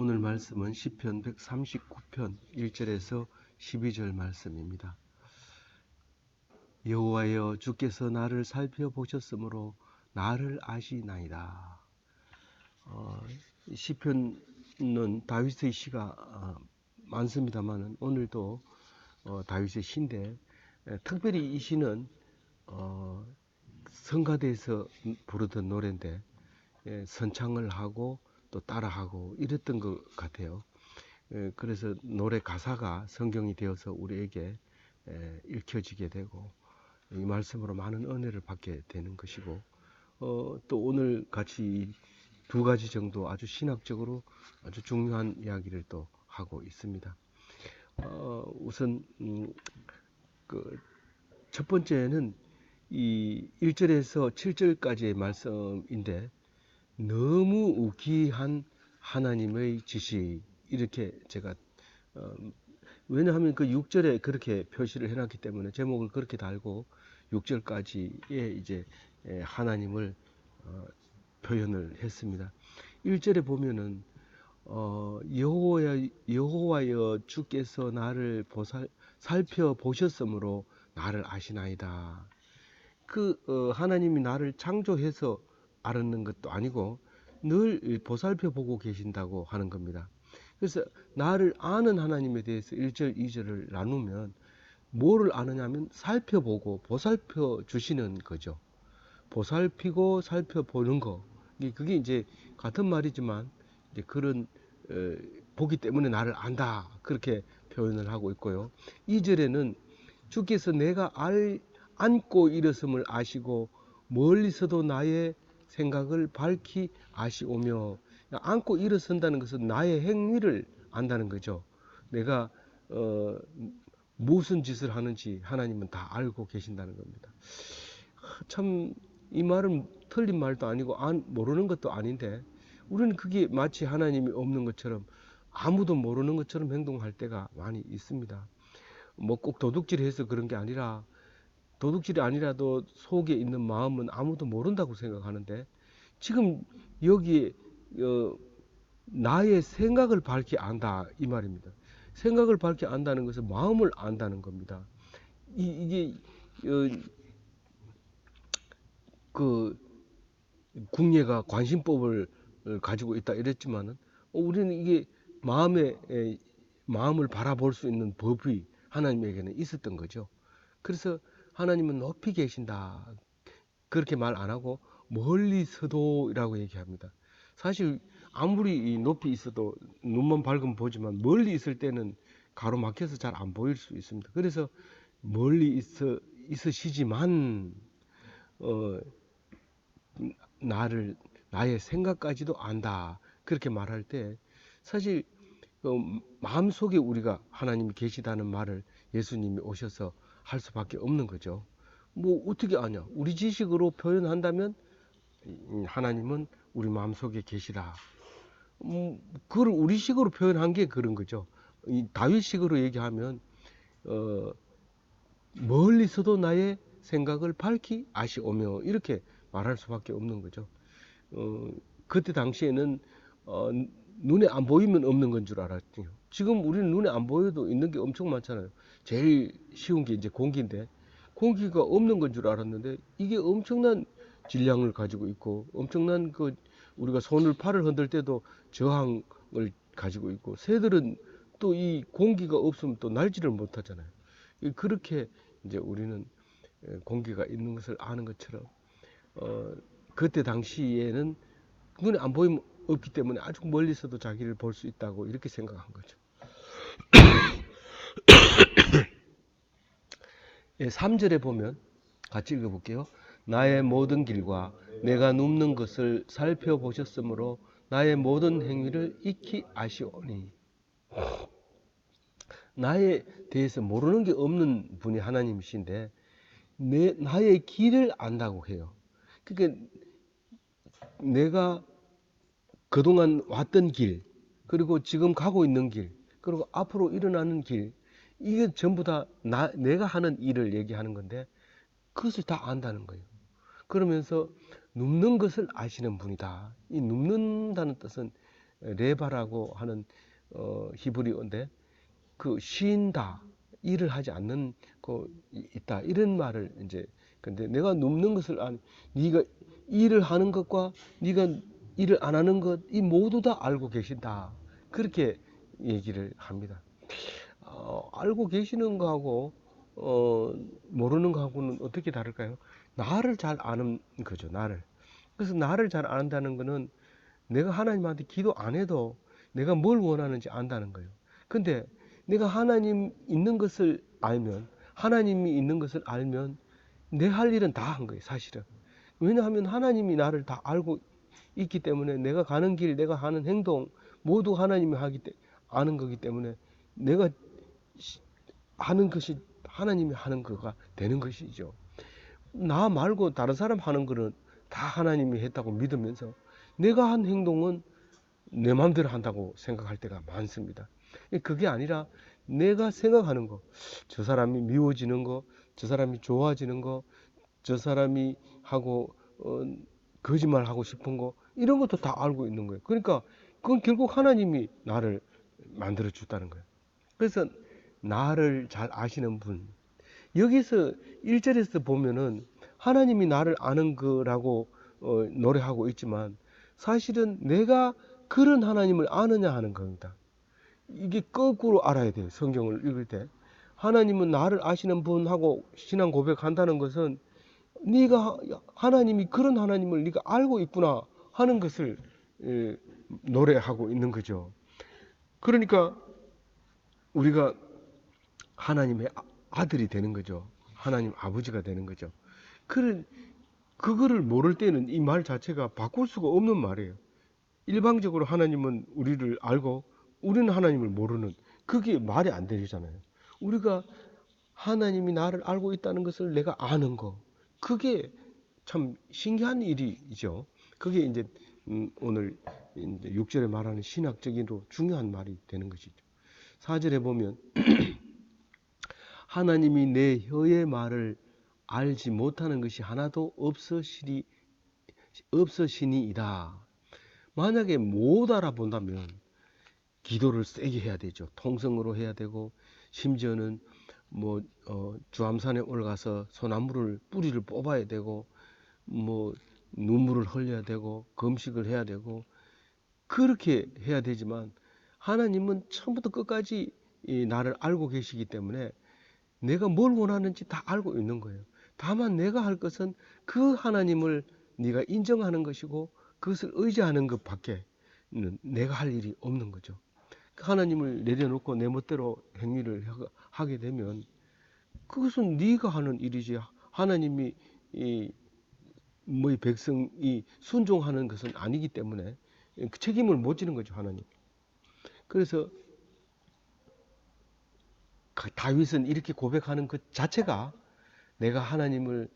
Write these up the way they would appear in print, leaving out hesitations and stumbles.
오늘 말씀은 시편 139편 1절에서 12절 말씀입니다. 여호와여, 주께서 나를 살펴보셨으므로 나를 아시나이다. 시편은 다윗의 시가 많습니다만 오늘도 다윗의 시인데, 특별히 이 시는 성가대에서 부르던 노래인데 선창을 하고 또 따라하고 이랬던 것 같아요. 그래서 노래 가사가 성경이 되어서 우리에게 읽혀지게 되고 이 말씀으로 많은 은혜를 받게 되는 것이고, 또 오늘 같이 두 가지 정도 아주 신학적으로 아주 중요한 이야기를 또 하고 있습니다. 우선 첫 번째는 이 1절에서 7절까지의 말씀인데, 너무 우기한 하나님의 지시, 이렇게 제가 왜냐하면 그 6절에 그렇게 표시를 해놨기 때문에 제목을 그렇게 달고 6절까지의 이제 하나님을 표현을 했습니다. 1절에 보면은 여호와여, 주께서 나를 살펴보셨으므로 나를 아시나이다. 하나님이 나를 창조해서 알았는 것도 아니고 늘 보살펴 보고 계신다고 하는 겁니다. 그래서 나를 아는 하나님에 대해서 1절, 2절을 나누면 뭐를 아느냐면 살펴보고 보살펴 주시는 거죠. 보살피고 살펴보는 거. 그게 이제 같은 말이지만 이제 그런 보기 때문에 나를 안다, 그렇게 표현을 하고 있고요. 2절에는 주께서 내가 안고 일었음을 아시고 멀리서도 나의 생각을 밝히 아시오며, 안고 일어선다는 것은 나의 행위를 안다는 거죠. 내가 무슨 짓을 하는지 하나님은 다 알고 계신다는 겁니다. 참 이 말은 틀린 말도 아니고 모르는 것도 아닌데, 우리는 그게 마치 하나님이 없는 것처럼, 아무도 모르는 것처럼 행동할 때가 많이 있습니다. 뭐 꼭 도둑질해서 그런 게 아니라, 도둑질이 아니라도 속에 있는 마음은 아무도 모른다고 생각하는데, 지금 여기에 나의 생각을 밝히 안다, 이 말입니다. 생각을 밝히 안다는 것은 마음을 안다는 겁니다. 이게 궁예가 관심법을 가지고 있다 이랬지만은, 우리는 이게 마음을 바라볼 수 있는 법이 하나님에게는 있었던 거죠. 그래서 하나님은 높이 계신다, 그렇게 말 안 하고 멀리서도라고 얘기합니다. 사실 아무리 높이 있어도 눈만 밝으면 보지만 멀리 있을 때는 가로막혀서 잘 안 보일 수 있습니다. 그래서 멀리 있으시지만 나의 생각까지도 안다, 그렇게 말할 때 사실 마음속에 우리가 하나님이 계시다는 말을 예수님이 오셔서 할 수밖에 없는 거죠. 뭐 어떻게 아냐? 우리 지식으로 표현한다면 하나님은 우리 마음속에 계시다. 그걸 우리식으로 표현한 게 그런 거죠. 다윗식으로 얘기하면 멀리서도 나의 생각을 밝히 아시오며, 이렇게 말할 수밖에 없는 거죠. 그때 당시에는 눈에 안 보이면 없는 건 줄 알았죠. 지금 우리는 눈에 안 보여도 있는 게 엄청 많잖아요. 제일 쉬운 게 이제 공기인데, 공기가 없는 건 줄 알았는데 이게 엄청난 질량을 가지고 있고, 엄청난 우리가 손을 팔을 흔들 때도 저항을 가지고 있고, 새들은 또 이 공기가 없으면 또 날지를 못하잖아요. 그렇게 이제 우리는 공기가 있는 것을 아는 것처럼, 그때 당시에는 눈에 안 보이면 없기 때문에 아주 멀리서도 자기를 볼 수 있다고 이렇게 생각한 거죠. 3절에 보면 같이 읽어볼게요. 나의 모든 길과 내가 눕는 것을 살펴보셨으므로 나의 모든 행위를 익히 아시오니. 나에 대해서 모르는 게 없는 분이 하나님이신데 나의 길을 안다고 해요. 그러니까 내가 그동안 왔던 길, 그리고 지금 가고 있는 길, 그리고 앞으로 일어나는 길, 이게 전부 다 내가 하는 일을 얘기하는 건데 그것을 다 안다는 거예요. 그러면서 눕는 것을 아시는 분이다. 이 눕는다는 뜻은 레바라고 하는 히브리어인데 그 쉰다, 일을 하지 않는 있다, 이런 말을 이제. 근데 내가 눕는 것을 네가 일을 하는 것과 네가 일을 안 하는 것, 이 모두 다 알고 계신다, 그렇게 얘기를 합니다. 알고 계시는 거하고 모르는 거하고는 어떻게 다를까요? 나를 잘 아는 거죠, 나를. 그래서 나를 잘 안다는 거는 내가 하나님한테 기도 안 해도 내가 뭘 원하는지 안다는 거예요. 근데 내가 하나님 있는 것을 알면, 하나님이 있는 것을 알면 내 할 일은 다 한 거예요, 사실은. 왜냐하면 하나님이 나를 다 알고 있기 때문에 내가 가는 길, 내가 하는 행동 모두 하나님이 아는 거기 때문에 내가 하는 것이 하나님이 하는 거가 되는 것이죠. 나 말고 다른 사람 하는 거는 다 하나님이 했다고 믿으면서 내가 한 행동은 내 마음대로 한다고 생각할 때가 많습니다. 그게 아니라 내가 생각하는 거, 저 사람이 미워지는 거, 저 사람이 좋아지는 거, 저 사람이 하고 거짓말하고 싶은 거, 이런 것도 다 알고 있는 거예요. 그러니까 그건 결국 하나님이 나를 만들어 줬다는 거예요. 그래서 나를 잘 아시는 분, 여기서 1절에서 보면은 하나님이 나를 아는 거라고 노래하고 있지만 사실은 내가 그런 하나님을 아느냐 하는 겁니다. 이게 거꾸로 알아야 돼요, 성경을 읽을 때. 하나님은 나를 아시는 분하고 신앙 고백한다는 것은 네가 하나님이 그런 하나님을 네가 알고 있구나 하는 것을 노래하고 있는 거죠. 그러니까 우리가 하나님의 아들이 되는 거죠. 하나님 아버지가 되는 거죠. 그거를 모를 때는 이 말 자체가 바꿀 수가 없는 말이에요. 일방적으로 하나님은 우리를 알고 우리는 하나님을 모르는, 그게 말이 안 되잖아요. 우리가 하나님이 나를 알고 있다는 것을 내가 아는 거, 그게 참 신기한 일이죠. 그게 이제 오늘 이제 6절에 말하는 신학적으로 중요한 말이 되는 것이죠. 4절에 보면 하나님이 내 혀의 말을 알지 못하는 것이 하나도 없으시니이다. 만약에 못 알아본다면 기도를 세게 해야 되죠. 통성으로 해야 되고, 심지어는 주암산에 올라가서 소나무를 뿌리를 뽑아야 되고, 눈물을 흘려야 되고, 금식을 해야 되고, 그렇게 해야 되지만 하나님은 처음부터 끝까지 나를 알고 계시기 때문에 내가 뭘 원하는지 다 알고 있는 거예요. 다만 내가 할 것은 그 하나님을 네가 인정하는 것이고 그것을 의지하는 것밖에 내가 할 일이 없는 거죠. 하나님을 내려놓고 내 멋대로 행위를 하게 되면 그것은 네가 하는 일이지, 하나님이 백성이 순종하는 것은 아니기 때문에 그 책임을 못 지는 거죠, 하나님. 그래서 다윗은 이렇게 고백하는 것 자체가 내가 하나님을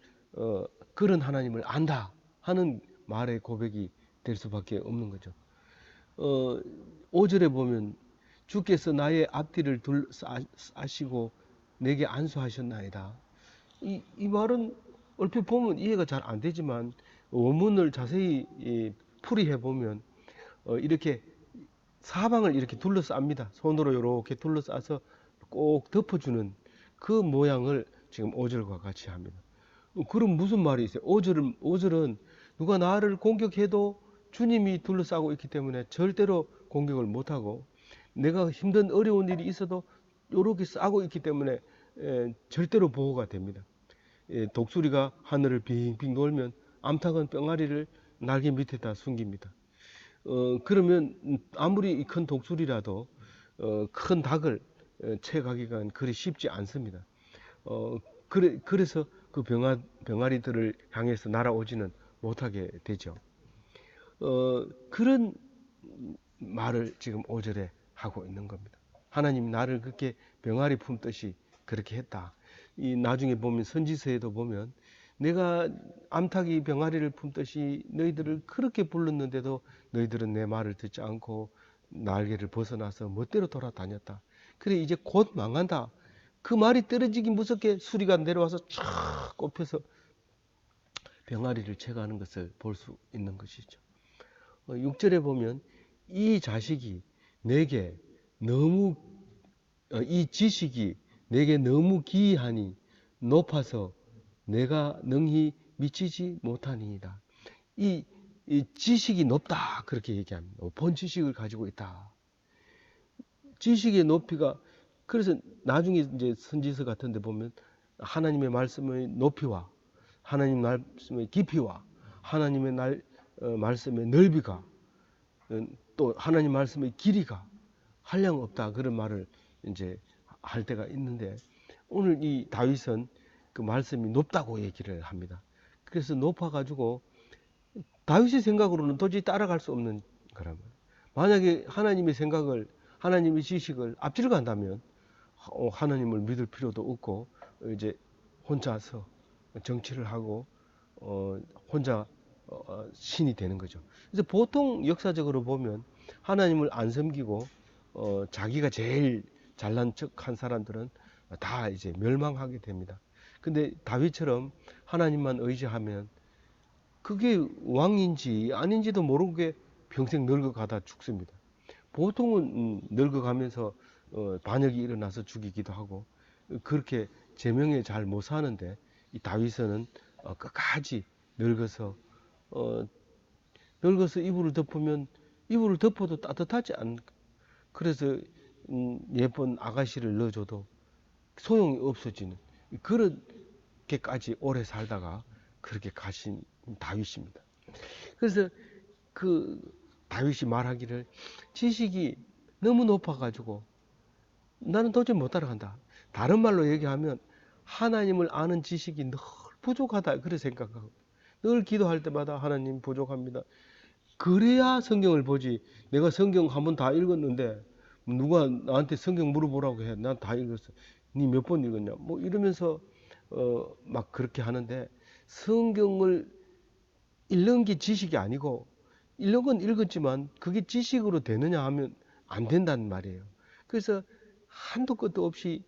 그런 하나님을 안다 하는 말의 고백이 될 수밖에 없는 거죠. 5절에 보면 주께서 나의 앞뒤를 둘러싸시고 내게 안수하셨나이다. 이 말은 얼핏 보면 이해가 잘 안 되지만 원문을 자세히 풀이해 보면 이렇게 사방을 이렇게 둘러쌉니다. 손으로 이렇게 둘러싸서 꼭 덮어주는 그 모양을 지금 5절과 같이 합니다. 그럼 무슨 말이 있어요? 5절은 누가 나를 공격해도 주님이 둘러싸고 있기 때문에 절대로 공격을 못하고, 내가 힘든 어려운 일이 있어도 이렇게 싸고 있기 때문에 절대로 보호가 됩니다. 독수리가 하늘을 빙빙 돌면 암탉은 뿅아리를 날개 밑에다 숨깁니다. 그러면 아무리 큰 독수리라도 큰 닭을 채가기가 그리 쉽지 않습니다. 그래서 그 병아리들을 향해서 날아오지는 못하게 되죠. 그런 말을 지금 5절에 하고 있는 겁니다. 하나님이 나를 그렇게 병아리 품듯이 그렇게 했다. 이 나중에 보면 선지서에도 보면 내가 암탉이 병아리를 품듯이 너희들을 그렇게 불렀는데도 너희들은 내 말을 듣지 않고 날개를 벗어나서 멋대로 돌아다녔다. 그래 이제 곧 망한다. 그 말이 떨어지기 무섭게 수리가 내려와서 쫙 꼽혀서 병아리를 채가는 것을 볼 수 있는 것이죠. 6절에 보면 이 자식이 내게 너무 이 지식이 내게 너무 기이하니 높아서 내가 능히 미치지 못하니이다. 이 지식이 높다 그렇게 얘기합니다. 높은 지식을 가지고 있다. 지식의 높이가 그래서 나중에 이제 선지서 같은데 보면 하나님의 말씀의 높이와 하나님 말씀의 깊이와 하나님의 말씀의 넓이가 또 하나님 말씀의 길이가 한량 없다 그런 말을 이제 할 때가 있는데 오늘 이 다윗은 그 말씀이 높다고 얘기를 합니다. 그래서 높아가지고 다윗의 생각으로는 도저히 따라갈 수 없는 거란 말이에요. 만약에 하나님의 생각을 하나님의 지식을 앞질 간다면 하나님을 믿을 필요도 없고 이제 혼자서 정치를 하고 혼자 신이 되는 거죠. 그래서 보통 역사적으로 보면 하나님을 안 섬기고 자기가 제일 잘난 척한 사람들은 다 이제 멸망하게 됩니다. 근데 다윗처럼 하나님만 의지하면 그게 왕인지 아닌지도 모르게 평생 늙어가다 죽습니다. 보통은 늙어가면서 반역이 일어나서 죽이기도 하고 그렇게 제명에 잘 못 사는데 이 다윗은 끝까지 늙어서 이불을 덮으면 이불을 덮어도 따뜻하지 않. 그래서 예쁜 아가씨를 넣어줘도 소용이 없어지는 그렇게까지 오래 살다가 그렇게 가신 다윗입니다. 그래서 그 다윗이 말하기를 지식이 너무 높아가지고 나는 도저히 못 따라간다. 다른 말로 얘기하면 하나님을 아는 지식이 늘 부족하다 그렇게 생각하고 늘 기도할 때마다 하나님 부족합니다. 그래야 성경을 보지. 내가 성경 한번 다 읽었는데 누가 나한테 성경 물어보라고 해. 난 다 읽었어. 니 몇 번 읽었냐? 뭐 이러면서 막 그렇게 하는데 성경을 읽는 게 지식이 아니고 읽는 건 읽었지만 그게 지식으로 되느냐 하면 안 된다는 말이에요. 그래서 한도 끝도 없이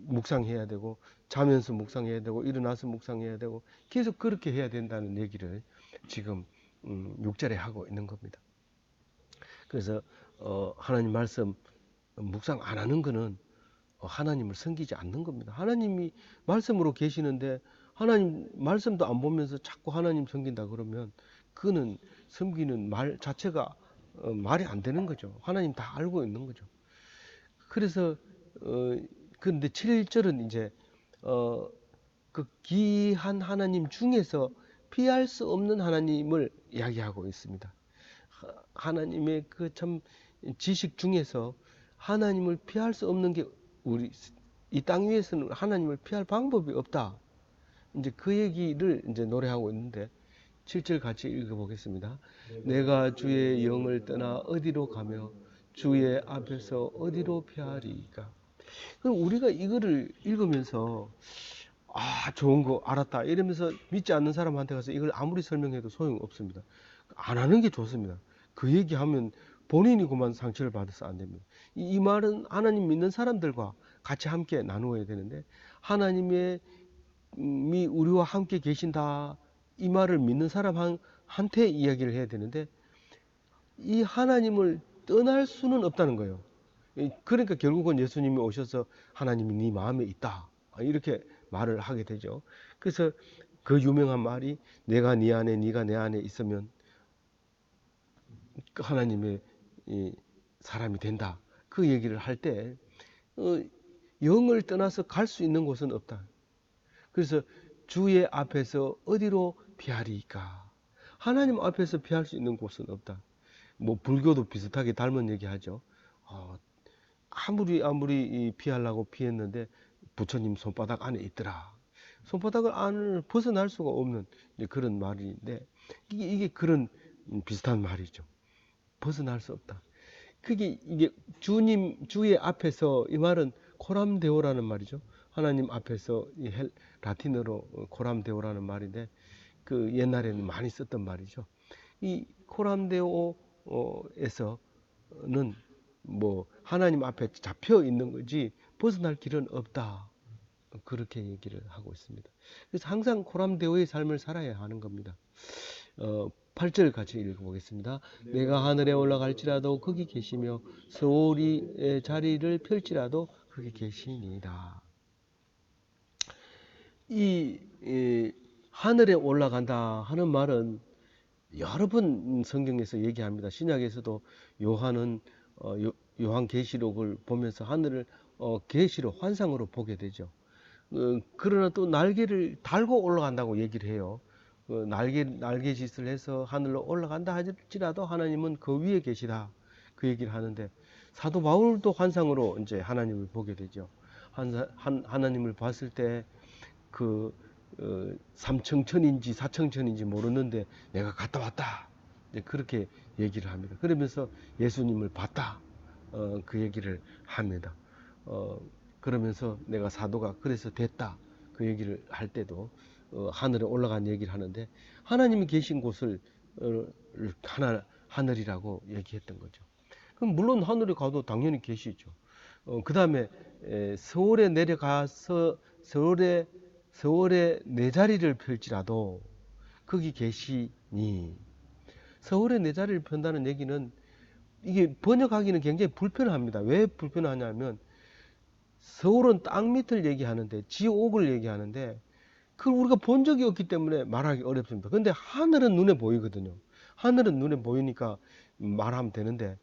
묵상해야 되고 자면서 묵상해야 되고 일어나서 묵상해야 되고 계속 그렇게 해야 된다는 얘기를 지금 6절에 하고 있는 겁니다. 그래서 하나님 말씀 묵상 안 하는 거는 하나님을 섬기지 않는 겁니다. 하나님이 말씀으로 계시는데 하나님 말씀도 안 보면서 자꾸 하나님 섬긴다 그러면 그는 섬기는 말 자체가 말이 안 되는 거죠. 하나님 다 알고 있는 거죠. 그래서 근데 7절은 이제 그 기이한 하나님 중에서 피할 수 없는 하나님을 이야기하고 있습니다. 하나님의 그 참 지식 중에서 하나님을 피할 수 없는 게 우리 이 땅 위에서는 하나님을 피할 방법이 없다. 이제 그 얘기를 이제 노래하고 있는데 7절 같이 읽어보겠습니다. 내가 주의 영을 떠나 어디로 가며 주의 앞에서 어디로 피하리까. 그럼 우리가 이거를 읽으면서 좋은 거 알았다 이러면서 믿지 않는 사람한테 가서 이걸 아무리 설명해도 소용없습니다. 안 하는 게 좋습니다. 그 얘기하면 본인이 그만 상처를 받아서 안 됩니다. 이 말은 하나님 믿는 사람들과 같이 함께 나누어야 되는데 하나님의 우리와 함께 계신다 이 말을 믿는 사람한테 이야기를 해야 되는데 이 하나님을 떠날 수는 없다는 거예요. 그러니까 결국은 예수님이 오셔서 하나님이 네 마음에 있다 이렇게 말을 하게 되죠. 그래서 그 유명한 말이 내가 네 안에 네가 내 안에 있으면 하나님의 사람이 된다. 그 얘기를 할 때 영을 떠나서 갈 수 있는 곳은 없다. 그래서 주의 앞에서 어디로 피하리까? 하나님 앞에서 피할 수 있는 곳은 없다. 뭐 불교도 비슷하게 닮은 얘기하죠. 아무리 피하려고 피했는데 부처님 손바닥 안에 있더라. 손바닥을 안을 벗어날 수가 없는 그런 말인데 이게 그런 비슷한 말이죠. 벗어날 수 없다. 이게 주의 앞에서 이 말은 코람데오라는 말이죠. 하나님 앞에서 라틴어로 코람데오라는 말인데 그 옛날에는 많이 썼던 말이죠. 이 코람데오에서는 뭐 하나님 앞에 잡혀 있는 거지 벗어날 길은 없다. 그렇게 얘기를 하고 있습니다. 그래서 항상 코람데오의 삶을 살아야 하는 겁니다. 8절 같이 읽어보겠습니다. 내가 하늘에 올라갈지라도 거기 계시며 서울이 자리를 펼지라도 거기 계시니이다. 이 하늘에 올라간다 하는 말은 여러 번 성경에서 얘기합니다. 신약에서도 요한은 요한계시록을 보면서 하늘을 계시로 환상으로 보게 되죠. 그러나 또 날개를 달고 올라간다고 얘기를 해요. 날개짓을 해서 하늘로 올라간다 할지라도 하나님은 그 위에 계시다. 그 얘기를 하는데 사도 바울도 환상으로 이제 하나님을 보게 되죠. 하나님을 봤을 때 그 삼청천인지 사청천인지 모르는데 내가 갔다 왔다. 이제 그렇게 얘기를 합니다. 그러면서 예수님을 봤다. 그 얘기를 합니다. 그러면서 내가 사도가 그래서 됐다. 그 얘기를 할 때도 하늘에 올라간 얘기를 하는데 하나님이 계신 곳을 하늘이라고 얘기했던 거죠. 그럼 물론 하늘에 가도 당연히 계시죠. 그 다음에 서울에 내려가서 서울에 내 자리를 펼지라도 거기 계시니. 서울에 내 자리를 편다는 얘기는 이게 번역하기는 굉장히 불편합니다. 왜 불편하냐면 서울은 땅 밑을 얘기하는데 지옥을 얘기하는데 그걸 우리가 본 적이 없기 때문에 말하기 어렵습니다. 근데 하늘은 눈에 보이거든요. 하늘은 눈에 보이니까 말하면 되는데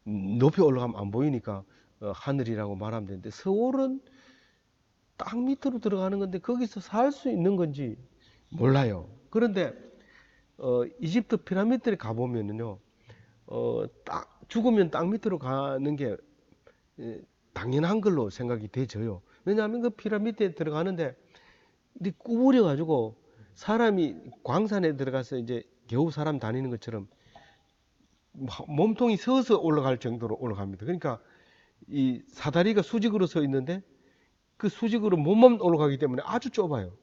높이 올라가면 안 보이니까 하늘이라고 말하면 되는데 서울은 땅 밑으로 들어가는 건데 거기서 살 수 있는 건지 몰라요. 그런데 이집트 피라미드에 가보면은요, 죽으면 땅 밑으로 가는 게 당연한 걸로 생각이 되져요. 왜냐하면 그 피라미드에 들어가는데 이렇게 구부려 가지고 사람이 광산에 들어가서 이제 겨우 사람 다니는 것처럼 몸통이 서서 올라갈 정도로 올라갑니다. 그러니까 이 사다리가 수직으로 서 있는데 그 수직으로 몸만 올라가기 때문에 아주 좁아요.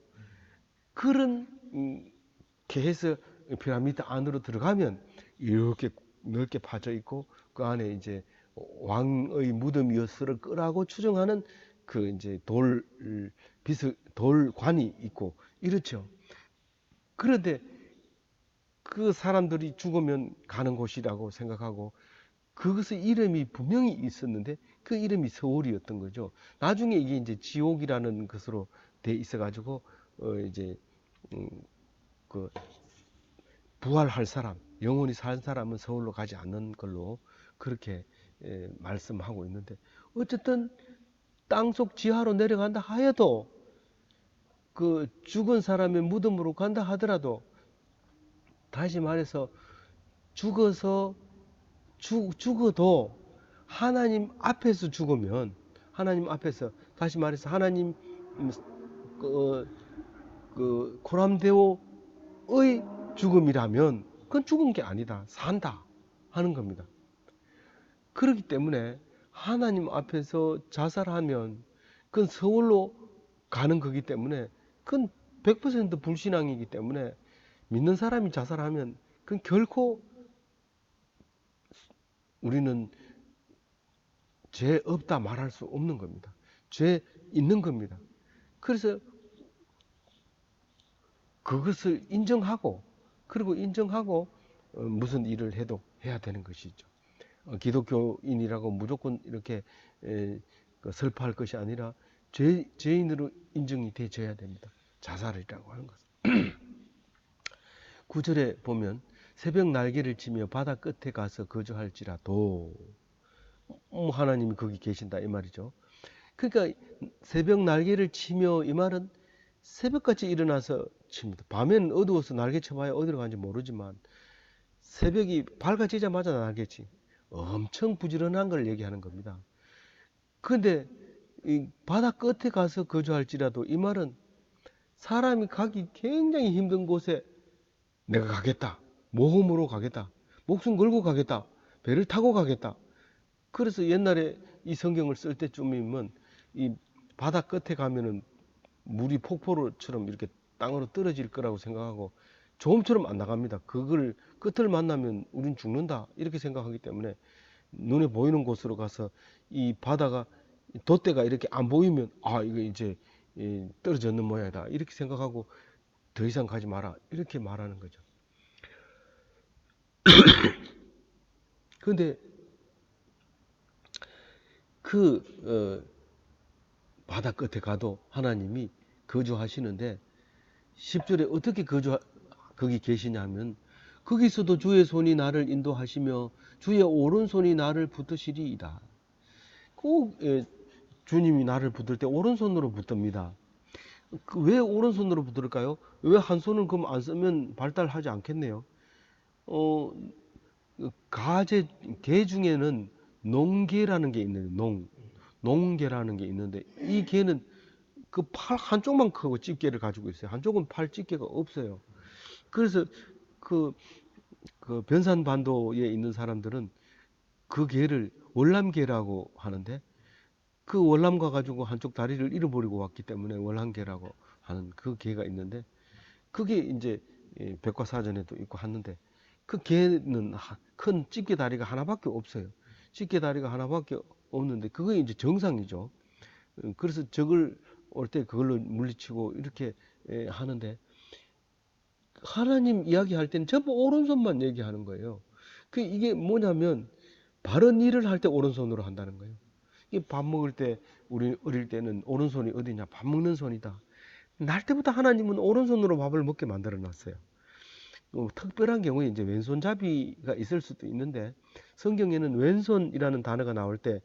그런 게 해서 피라미드 안으로 들어가면 이렇게 넓게 파져 있고 그 안에 이제 왕의 무덤이었을 거라고 추정하는 그 이제 돌관이 있고 이렇죠. 그런데 그 사람들이 죽으면 가는 곳이라고 생각하고 그것의 이름이 분명히 있었는데 그 이름이 서울이었던 거죠. 나중에 이게 이제 지옥이라는 것으로 돼 있어가지고 이제 그 부활할 사람, 영원히 산 사람은 서울로 가지 않는 걸로 그렇게 말씀하고 있는데 어쨌든 땅속 지하로 내려간다 하여도 그 죽은 사람의 무덤으로 간다 하더라도 다시 말해서 죽어도 하나님 앞에서 죽으면 하나님 앞에서 다시 말해서 하나님 코람데오의 죽음이라면 그건 죽은 게 아니다. 산다 하는 겁니다. 그렇기 때문에 하나님 앞에서 자살하면 그건 서울로 가는 거기 때문에 그건 100% 불신앙이기 때문에 믿는 사람이 자살하면 그건 결코 우리는 죄 없다 말할 수 없는 겁니다. 죄 있는 겁니다. 그래서 그것을 인정하고 그리고 인정하고 무슨 일을 해도 해야 되는 것이죠. 기독교인이라고 무조건 이렇게 설파할 것이 아니라 죄인으로 인정이 되어야 됩니다. 자살이라고 하는 것은. 9절에 보면 새벽 날개를 치며 바다 끝에 가서 거주할지라도 하나님이 거기 계신다 이 말이죠. 그러니까 새벽 날개를 치며 이 말은 새벽같이 일어나서 칩니다. 밤에는 어두워서 날개 쳐봐야 어디로 가는지 모르지만 새벽이 밝아지자마자 날개치 엄청 부지런한 걸 얘기하는 겁니다. 그런데 이 바다 끝에 가서 거주할지라도 이 말은 사람이 가기 굉장히 힘든 곳에 내가 가겠다. 모험으로 가겠다. 목숨 걸고 가겠다. 배를 타고 가겠다. 그래서 옛날에 이 성경을 쓸 때쯤이면 이 바다 끝에 가면은 물이 폭포처럼 이렇게 땅으로 떨어질 거라고 생각하고 조음처럼 안 나갑니다. 그걸 끝을 만나면 우린 죽는다 이렇게 생각하기 때문에 눈에 보이는 곳으로 가서 이 바다가 돛대가 이렇게 안 보이면 아 이거 이제 떨어졌는 모양이다 이렇게 생각하고 더 이상 가지 마라 이렇게 말하는 거죠. 근데 그 바다 끝에 가도 하나님이 거주하시는데 10절에 어떻게 거기 계시냐면 거기서도 주의 손이 나를 인도하시며 주의 오른손이 나를 붙드시리이다. 꼭 주님이 나를 붙들 때 오른손으로 붙듭니다. 왜 오른손으로 붙들까요? 왜 한 손을 그럼 안 쓰면 발달하지 않겠네요. 어, 개 중에는 농개라는 게 있는데, 농개라는 게 있는데, 이 개는 그 팔 한쪽만 크고 집게를 가지고 있어요. 한쪽은 팔 집게가 없어요. 그래서 그, 그 변산반도에 있는 사람들은 그 개를 월남개라고 하는데, 그 월남가 가지고 한쪽 다리를 잃어버리고 왔기 때문에 월남개라고 하는 그 개가 있는데, 그게 이제 백과사전에도 있고 하는데, 그 개는 큰 집게 다리가 하나밖에 없어요. 집게 다리가 하나밖에 없는데 그게 이제 정상이죠. 그래서 적을 올 때 그걸로 물리치고 이렇게 하는데, 하나님 이야기할 때는 전부 오른손만 얘기하는 거예요. 이게 뭐냐면 바른 일을 할 때 오른손으로 한다는 거예요. 이게 밥 먹을 때 우리 어릴 때는 오른손이 어디냐? 밥 먹는 손이다. 날 때부터 하나님은 오른손으로 밥을 먹게 만들어 놨어요. 특별한 경우에 이제 왼손잡이가 있을 수도 있는데, 성경에는 왼손이라는 단어가 나올 때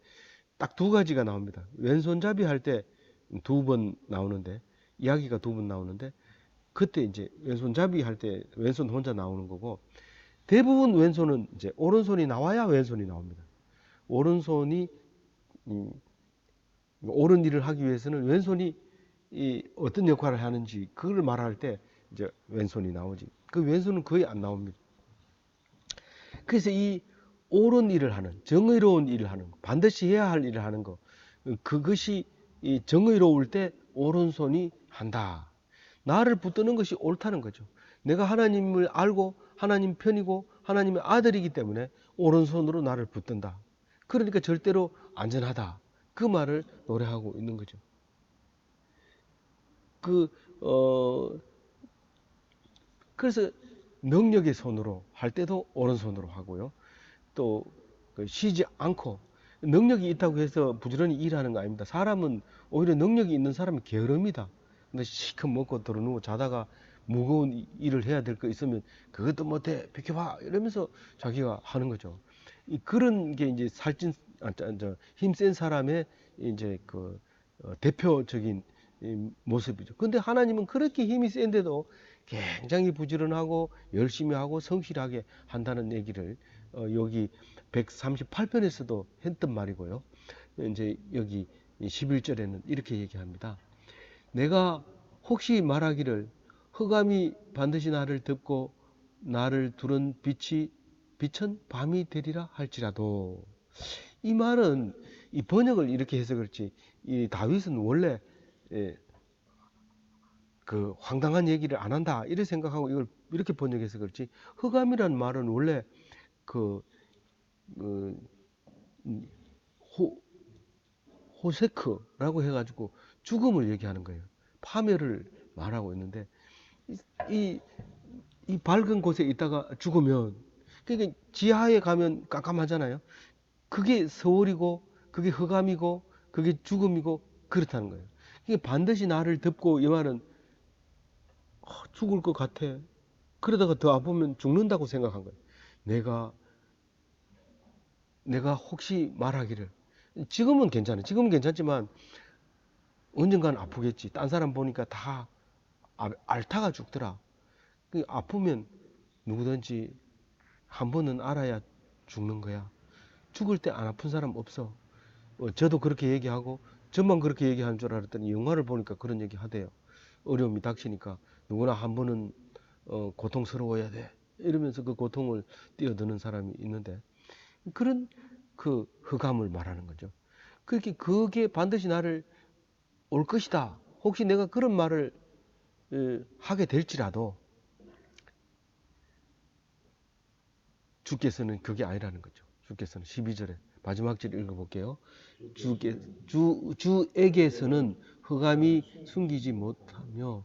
딱 두 가지가 나옵니다. 왼손잡이 할 때 두 번 나오는데, 이야기가 두 번 나오는데, 그때 이제 왼손잡이 할 때 왼손 혼자 나오는 거고, 대부분 왼손은 이제 오른손이 나와야 왼손이 나옵니다. 오른손이 옳은 일을 하기 위해서는 왼손이 어떤 역할을 하는지 그걸 말할 때 이제 왼손이 나오지. 그 왼손은 거의 안 나옵니다. 그래서 이 옳은 일을 하는, 정의로운 일을 하는 거, 반드시 해야 할 일을 하는 거, 그것이 이 정의로울 때 오른손이 한다. 나를 붙드는 것이 옳다는 거죠. 내가 하나님을 알고 하나님 편이고 하나님의 아들이기 때문에 오른손으로 나를 붙든다. 그러니까 절대로 안전하다. 그 말을 노래하고 있는 거죠. 그, 그래서 능력의 손으로 할 때도 오른손으로 하고요. 또 쉬지 않고, 능력이 있다고 해서 부지런히 일하는 거 아닙니다. 사람은 오히려 능력이 있는 사람이 게으릅니다. 근데 시컷 먹고 들어누워 자다가 무거운 일을 해야 될 거 있으면 그것도 못해 비켜봐 이러면서 자기가 하는 거죠. 그런 게 이제 힘센 사람의 이제 대표적인 모습이죠. 근데 하나님은 그렇게 힘이 센데도 굉장히 부지런하고 열심히 하고 성실하게 한다는 얘기를 여기 138편에서도 했던 말이고요. 이제 여기 11절에는 이렇게 얘기합니다. 내가 혹시 말하기를 흑암이 반드시 나를 덮고 나를 두른 빛은 밤이 되리라 할지라도, 이 말은 이 번역을 이렇게 해서 그렇지, 이 다윗은 원래 그 황당한 얘기를 안 한다 이렇게 생각하고 이걸 이렇게 번역해서 그렇지, 흑암이라는 말은 원래 그 호세크라고 해가지고 죽음을 얘기하는 거예요. 파멸을 말하고 있는데, 이, 이 밝은 곳에 있다가 죽으면, 그러니까 지하에 가면 깜깜하잖아요. 그게 서울이고 그게 흑암이고 그게 죽음이고 그렇다는 거예요. 이게 반드시 나를 덮고, 이 말은 죽을 것 같아. 그러다가 더 아프면 죽는다고 생각한 거예요. 내가 혹시 말하기를, 지금은 괜찮아. 지금은 괜찮지만 언젠가는 아프겠지. 딴 사람 보니까 다 앓다가 죽더라. 아프면 누구든지 한 번은 알아야 죽는 거야. 죽을 때 안 아픈 사람 없어. 저도 그렇게 얘기하고, 저만 그렇게 얘기하는 줄 알았더니 영화를 보니까 그런 얘기 하대요. 어려움이 닥치니까 누구나 한 번은 고통스러워야 돼. 이러면서 그 고통을 뛰어드는 사람이 있는데, 그런 그 흑암을 말하는 거죠. 그게 반드시 나를 올 것이다. 혹시 내가 그런 말을 하게 될지라도 주께서는 그게 아니라는 거죠. 주께서는 12절에 마지막 절 읽어볼게요. 주에게서는 흑암이 숨기지 못하며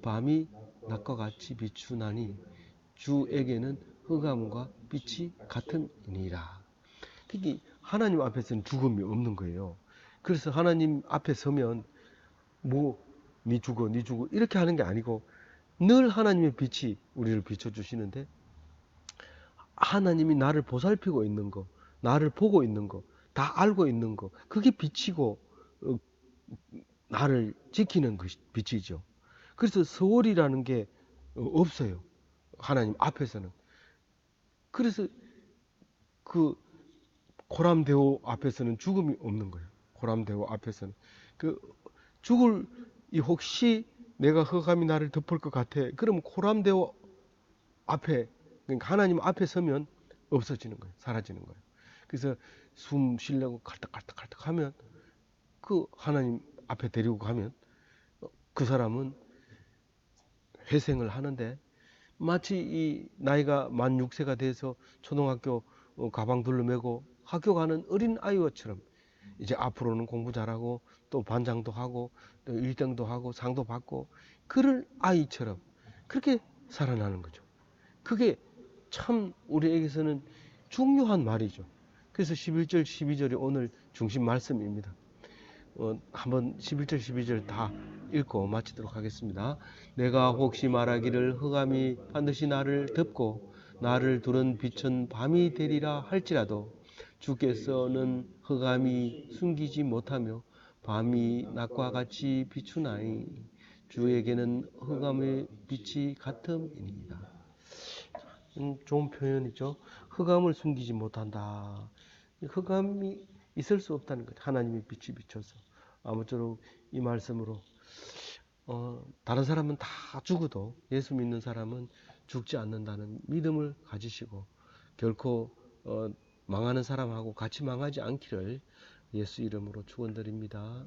밤이 낮과 같이 비추나니 주에게는 흑암과 빛이 같음이니라. 특히 하나님 앞에서는 죽음이 없는 거예요. 그래서 하나님 앞에 서면 니 죽어 니 죽어 이렇게 하는 게 아니고 늘 하나님의 빛이 우리를 비춰주시는데, 하나님이 나를 보살피고 있는 거, 나를 보고 있는 거, 다 알고 있는 거, 그게 빛이고 나를 지키는 것이 빛이죠. 그래서 서울이라는 게 없어요, 하나님 앞에서는. 그래서 그 고람대오 앞에서는 죽음이 없는 거예요. 고람대오 앞에서는 그 죽을 이 혹시 내가 흑암이 나를 덮을 것 같아, 그러면 고람대오 앞에, 그러니까 하나님 앞에 서면 없어지는 거예요. 사라지는 거예요. 그래서 숨 쉬려고 칼떡칼떡칼떡 하면, 그 하나님 앞에 데리고 가면 그 사람은 회생을 하는데, 마치 이 나이가 만 6세가 돼서 초등학교 가방 둘러매고 학교 가는 어린 아이처럼 이제 앞으로는 공부 잘하고 또 반장도 하고 또 1등도 하고 상도 받고 그럴 아이처럼 그렇게 살아나는 거죠. 그게 참 우리에게서는 중요한 말이죠. 그래서 11절 12절이 오늘 중심 말씀입니다. 한번 11절 12절 다 읽고 마치도록 하겠습니다. 내가 혹시 말하기를 흑암이 반드시 나를 덮고 나를 두른 빛은 밤이 되리라 할지라도 주께서는 흑암이 숨기지 못하며 밤이 낮과 같이 비추나이 주에게는 흑암의 빛이 같음이니이다. 좋은 표현이죠. 흑암을 숨기지 못한다. 흑암이 있을 수 없다는 거죠. 하나님의 빛이 비춰서. 아무쪼록 이 말씀으로 다른 사람은 다 죽어도 예수 믿는 사람은 죽지 않는다는 믿음을 가지시고 결코 망하는 사람하고 같이 망하지 않기를 예수 이름으로 축원드립니다.